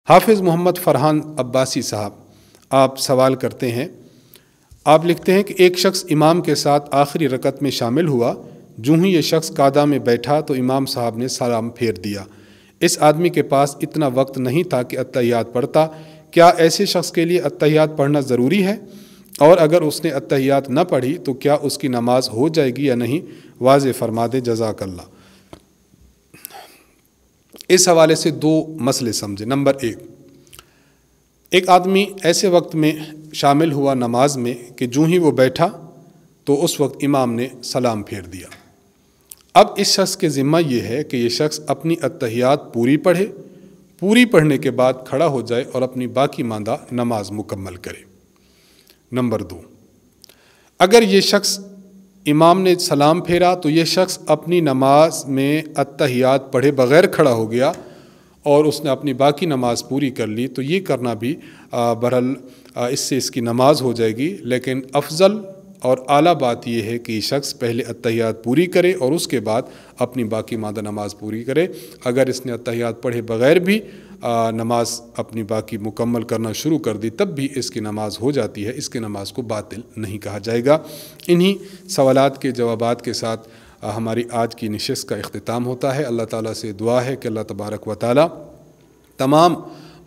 حافظ محمد فرحان عباسی صاحب آپ سوال کرتے ہیں، آپ لکھتے ہیں کہ ایک شخص امام کے ساتھ آخری رکعت میں شامل ہوا، جو ہی یہ شخص قعدہ میں بیٹھا تو امام صاحب نے سلام پھیر دیا۔ اس آدمی کے پاس اتنا وقت نہیں تھا کہ اتحیات پڑھتا، کیا ایسے شخص کے لیے اتحیات پڑھنا ضروری ہے؟ اور اگر اس نے اتحیات نہ پڑھی تو کیا اس کی نماز ہو جائے گی یا نہیں؟ واضح فرما دے، جزاک اللہ۔ اس حوالے سے دو مسئلے سمجھے۔ نمبر ایک آدمی ایسے وقت میں شامل ہوا نماز میں کہ جو ہی وہ بیٹھا تو اس وقت امام نے سلام پھیر دیا۔ اب اس شخص کے ذمہ یہ ہے کہ یہ شخص اپنی اتحیات پوری پڑھے، پوری پڑھنے کے بعد کھڑا ہو جائے اور اپنی باقی ماندہ نماز مکمل کرے۔ نمبر 2، اگر یہ شخص امام نے سلام پھیرا تو یہ شخص اپنی نماز میں اتحیات پڑھے بغیر کھڑا ہو گیا اور اس نے اپنی باقی نماز پوری کر لی، تو یہ کرنا بھی بہرحال اس سے اس کی نماز ہو جائے گی، لیکن افضل اور اعلیٰ بات یہ ہے کہ یہ شخص پہلے اتحیات پوری کرے اور اس کے بعد اپنی باقی ماندہ نماز پوری کرے۔ اگر اس نے اتحیات پڑھے بغیر بھی نماز اپنی باقی مکمل کرنا شروع کر دی تب بھی اس کی نماز ہو جاتی ہے، اس کی نماز کو باطل نہیں کہا جائے گا۔ انہی سوالات کے جوابات کے ساتھ ہماری آج کی نشست کا اختتام ہوتا ہے۔ اللہ تعالیٰ سے دعا ہے کہ اللہ تبارک و تعالیٰ تمام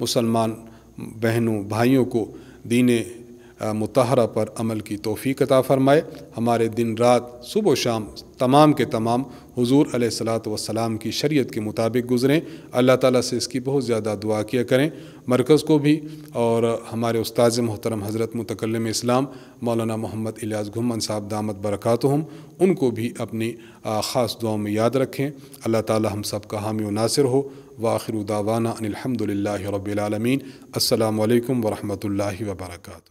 مسلمان بہنوں بھائیوں کو دین مطہرہ پر عمل کی توفیق عطا فرمائے، ہمارے دن رات صبح و شام تمام کے تمام حضور علیہ الصلاۃ والسلام کی شریعت کے مطابق گزریں۔ اللہ تعالیٰ سے اس کی بہت زیادہ دعا کیا کریں، مرکز کو بھی اور ہمارے استاذ محترم حضرت متکلم اسلام مولانا محمد الیاس گھمن صاحب دامت برکاتہم، ان کو بھی اپنی خاص دعاؤں میں یاد رکھیں۔ اللہ تعالیٰ ہم سب کا حامی و ناصر ہو۔ وآخر دعوانا ان الحمد للہ رب العالمین۔ السلام علیکم ورحمۃ اللہ وبرکاتہ۔